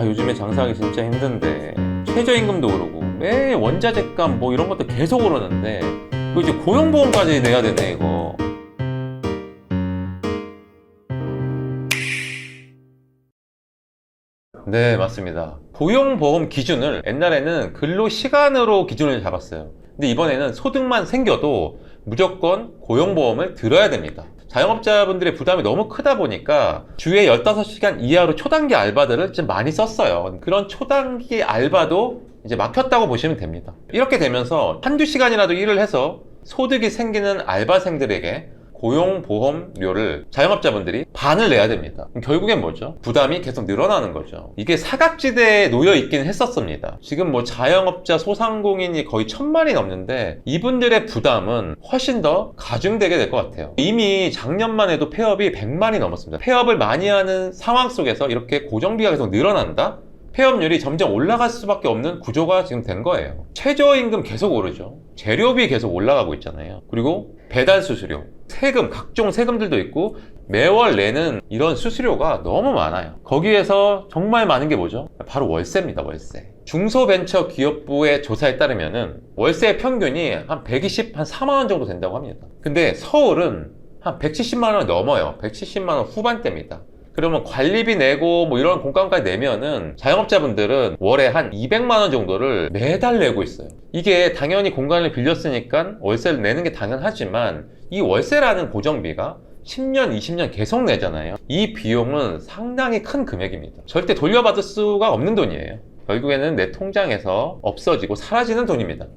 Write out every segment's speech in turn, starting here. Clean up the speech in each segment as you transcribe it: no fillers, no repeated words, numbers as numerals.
요즘에 장사하기 진짜 힘든데 최저임금도 오르고 매 원자재값 뭐 이런 것도 계속 오르는데 이거 이제 고용보험까지 내야 되네 이거. 네, 맞습니다. 고용보험 기준을 옛날에는 근로시간으로 기준을 잡았어요. 근데 이번에는 소득만 생겨도 무조건 고용보험을 들어야 됩니다. 자영업자분들의 부담이 너무 크다 보니까 주에 15시간 이하로 초단기 알바들을 좀 많이 썼어요. 그런 초단기 알바도 이제 막혔다고 보시면 됩니다. 이렇게 되면서 한두 시간이라도 일을 해서 소득이 생기는 알바생들에게 고용보험료를 자영업자분들이 반을 내야 됩니다. 결국엔 뭐죠? 부담이 계속 늘어나는 거죠. 이게 사각지대에 놓여 있긴 했었습니다. 지금 뭐 자영업자 소상공인이 거의 1000만이 넘는데 이분들의 부담은 훨씬 더 가중되게 될 것 같아요. 이미 작년만 해도 폐업이 100만이 넘었습니다. 폐업을 많이 하는 상황 속에서 이렇게 고정비가 계속 늘어난다? 폐업률이 점점 올라갈 수밖에 없는 구조가 지금 된 거예요. 최저임금 계속 오르죠. 재료비 계속 올라가고 있잖아요. 그리고 배달 수수료, 세금, 각종 세금들도 있고 매월 내는 이런 수수료가 너무 많아요. 거기에서 정말 많은 게 뭐죠? 바로 월세입니다. 월세. 중소벤처기업부의 조사에 따르면은 월세 평균이 한 120, 한 4만 원 정도 된다고 합니다. 근데 서울은 한 170만 원 넘어요. 170만 원 후반대입니다. 그러면 관리비 내고 뭐 이런 공과금까지 내면은 자영업자분들은 월에 한 200만 원 정도를 매달 내고 있어요. 이게 당연히 공간을 빌렸으니까 월세를 내는 게 당연하지만 이 월세라는 고정비가 10년, 20년 계속 내잖아요. 이 비용은 상당히 큰 금액입니다. 절대 돌려받을 수가 없는 돈이에요. 결국에는 내 통장에서 없어지고 사라지는 돈입니다.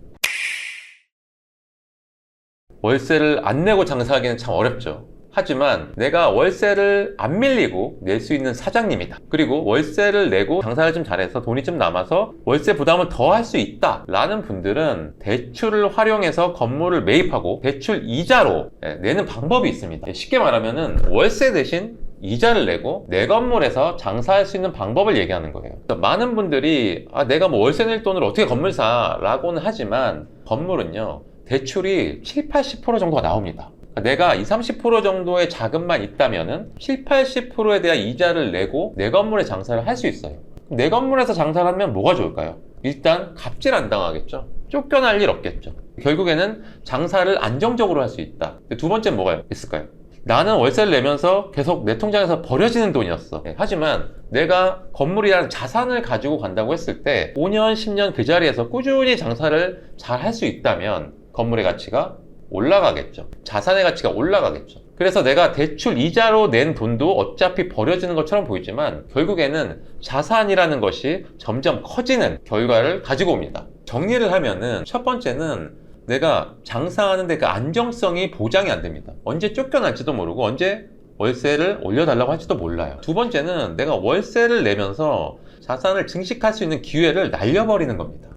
월세를 안 내고 장사하기는 참 어렵죠. 하지만 내가 월세를 안 밀리고 낼 수 있는 사장님이다. 그리고 월세를 내고 장사를 좀 잘해서 돈이 좀 남아서 월세 부담을 더 할 수 있다 라는 분들은 대출을 활용해서 건물을 매입하고 대출 이자로 내는 방법이 있습니다. 쉽게 말하면은 월세 대신 이자를 내고 내 건물에서 장사할 수 있는 방법을 얘기하는 거예요. 많은 분들이 내가 뭐 월세 낼 돈을 어떻게 건물 사? 라고는 하지만 건물은요 대출이 7, 80% 정도가 나옵니다. 내가 20, 30% 정도의 자금만 있다면은 7, 80%에 대한 이자를 내고 내 건물에 장사를 할 수 있어요. 내 건물에서 장사를 하면 뭐가 좋을까요? 일단 갑질 안 당하겠죠. 쫓겨날 일 없겠죠. 결국에는 장사를 안정적으로 할 수 있다. 두 번째는 뭐가 있을까요? 나는 월세를 내면서 계속 내 통장에서 버려지는 돈이었어. 하지만 내가 건물이라는 자산을 가지고 간다고 했을 때 5년, 10년 그 자리에서 꾸준히 장사를 잘 할 수 있다면 건물의 가치가 올라가겠죠. 자산의 가치가 올라가겠죠. 그래서 내가 대출 이자로 낸 돈도 어차피 버려지는 것처럼 보이지만 결국에는 자산이라는 것이 점점 커지는 결과를 가지고 옵니다. 정리를 하면은 첫 번째는 내가 장사하는데 그 안정성이 보장이 안 됩니다. 언제 쫓겨날지도 모르고 언제 월세를 올려달라고 할지도 몰라요. 두 번째는 내가 월세를 내면서 자산을 증식할 수 있는 기회를 날려버리는 겁니다.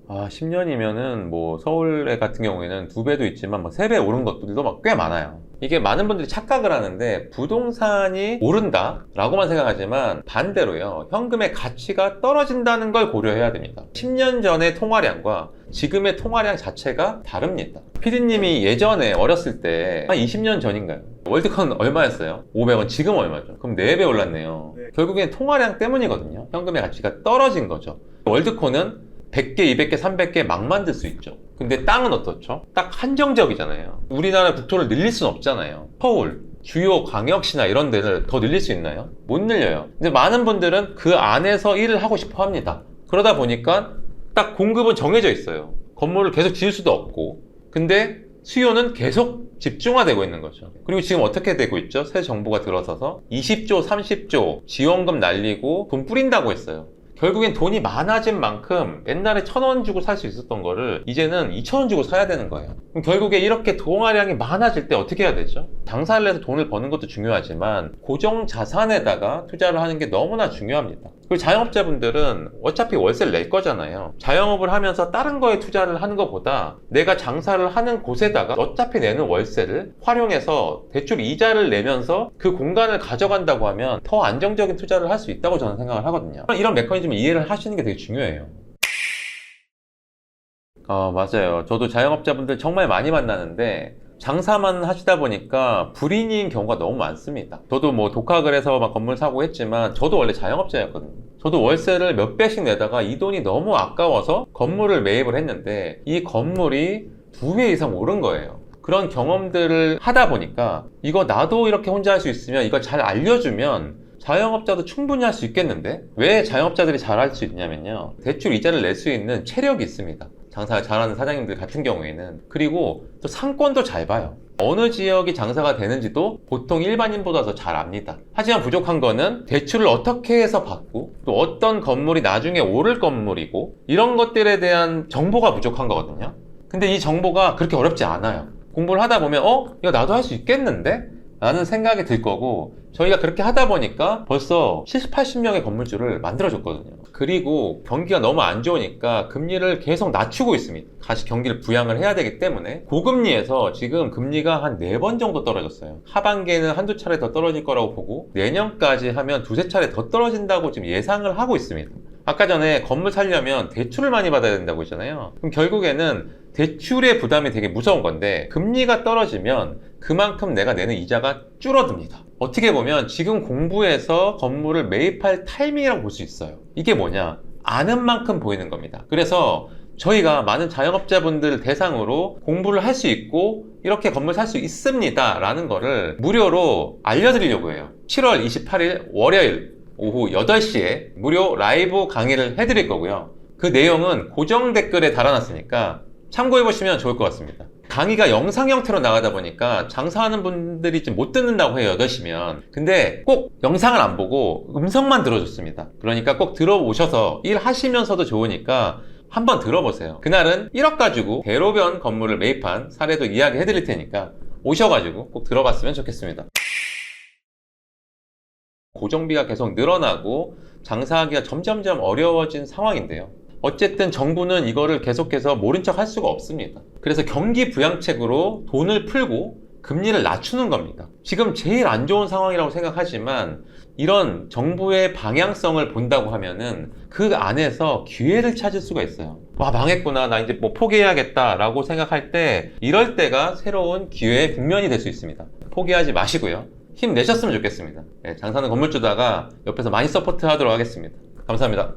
10년이면은 뭐 서울 같은 경우에는 2배도 있지만 뭐 3배 오른 것들도 막 꽤 많아요. 이게 많은 분들이 착각을 하는데 부동산이 오른다 라고만 생각하지만 반대로요, 현금의 가치가 떨어진다는 걸 고려해야 됩니다. 10년 전의 통화량과 지금의 통화량 자체가 다릅니다. PD님이 예전에 어렸을 때 한 20년 전인가요? 월드콘 얼마였어요? 500원. 지금 얼마죠? 그럼 4배 올랐네요. 결국엔 통화량 때문이거든요. 현금의 가치가 떨어진 거죠. 월드콘은 100개, 200개, 300개 막 만들 수 있죠. 근데 땅은 어떻죠? 딱 한정적이잖아요. 우리나라 국토를 늘릴 수는 없잖아요. 서울, 주요 광역시나 이런 데를 더 늘릴 수 있나요? 못 늘려요. 근데 많은 분들은 그 안에서 일을 하고 싶어 합니다. 그러다 보니까 딱 공급은 정해져 있어요. 건물을 계속 지을 수도 없고. 근데 수요는 계속 집중화되고 있는 거죠. 그리고 지금 어떻게 되고 있죠? 새 정부가 들어서서 20조, 30조 지원금 날리고 돈 뿌린다고 했어요. 결국엔 돈이 많아진 만큼 옛날에 1,000원 주고 살 수 있었던 거를 이제는 2,000원 주고 사야 되는 거예요. 그럼 결국에 이렇게 통화량이 많아질 때 어떻게 해야 되죠? 장사를 해서 돈을 버는 것도 중요하지만 고정 자산에다가 투자를 하는 게 너무나 중요합니다. 그리고 자영업자분들은 어차피 월세를 낼 거잖아요. 자영업을 하면서 다른 거에 투자를 하는 것보다 내가 장사를 하는 곳에다가 어차피 내는 월세를 활용해서 대출 이자를 내면서 그 공간을 가져간다고 하면 더 안정적인 투자를 할 수 있다고 저는 생각을 하거든요. 이런 메커니즘을 이해를 하시는 게 되게 중요해요. 맞아요. 저도 자영업자분들 정말 많이 만나는데 장사만 하시다 보니까 불이익인 경우가 너무 많습니다. 저도 뭐 독학을 해서 막 건물 사고 했지만 저도 원래 자영업자였거든요. 저도 월세를 몇 배씩 내다가 이 돈이 너무 아까워서 건물을 매입을 했는데 이 건물이 2배 이상 오른 거예요. 그런 경험들을 하다 보니까 이거 나도 이렇게 혼자 할 수 있으면 이걸 잘 알려주면 자영업자도 충분히 할 수 있겠는데? 왜 자영업자들이 잘 할 수 있냐면요, 대출 이자를 낼 수 있는 체력이 있습니다. 장사 잘하는 사장님들 같은 경우에는. 그리고 또 상권도 잘 봐요. 어느 지역이 장사가 되는지도 보통 일반인보다 더 잘 압니다. 하지만 부족한 거는 대출을 어떻게 해서 받고 또 어떤 건물이 나중에 오를 건물이고 이런 것들에 대한 정보가 부족한 거거든요. 근데 이 정보가 그렇게 어렵지 않아요. 공부를 하다 보면 이거 나도 할 수 있겠는데? 라는 생각이 들 거고, 저희가 그렇게 하다 보니까 벌써 70, 80명의 건물주를 만들어줬거든요. 그리고 경기가 너무 안 좋으니까 금리를 계속 낮추고 있습니다. 다시 경기를 부양을 해야 되기 때문에 고금리에서 지금 금리가 한 4번 정도 떨어졌어요. 하반기에는 한두 차례 더 떨어질 거라고 보고 내년까지 하면 두세 차례 더 떨어진다고 지금 예상을 하고 있습니다. 아까 전에 건물 살려면 대출을 많이 받아야 된다고 했잖아요. 그럼 결국에는 대출의 부담이 되게 무서운 건데 금리가 떨어지면 그만큼 내가 내는 이자가 줄어듭니다. 어떻게 보면 지금 공부해서 건물을 매입할 타이밍이라고 볼 수 있어요. 이게 뭐냐? 아는 만큼 보이는 겁니다. 그래서 저희가 많은 자영업자분들 대상으로 공부를 할 수 있고 이렇게 건물 살 수 있습니다 라는 거를 무료로 알려드리려고 해요. 7월 28일 월요일 오후 8시에 무료 라이브 강의를 해드릴 거고요. 그 내용은 고정 댓글에 달아놨으니까 참고해보시면 좋을 것 같습니다. 강의가 영상 형태로 나가다 보니까 장사하는 분들이 좀 못 듣는다고 해요, 8시면. 근데 꼭 영상을 안 보고 음성만 들어줬습니다. 그러니까 꼭 들어오셔서 일하시면서도 좋으니까 한번 들어보세요. 그날은 1억 가지고 대로변 건물을 매입한 사례도 이야기 해드릴 테니까 오셔가지고 꼭 들어봤으면 좋겠습니다. 고정비가 계속 늘어나고 장사하기가 점점점 어려워진 상황인데요. 어쨌든 정부는 이거를 계속해서 모른 척 할 수가 없습니다. 그래서 경기 부양책으로 돈을 풀고 금리를 낮추는 겁니다. 지금 제일 안 좋은 상황이라고 생각하지만 이런 정부의 방향성을 본다고 하면은 그 안에서 기회를 찾을 수가 있어요. 와, 망했구나, 나 이제 뭐 포기해야겠다 라고 생각할 때 이럴 때가 새로운 기회의 국면이 될 수 있습니다. 포기하지 마시고요, 힘내셨으면 좋겠습니다. 장사는 건물주다가 옆에서 많이 서포트 하도록 하겠습니다. 감사합니다.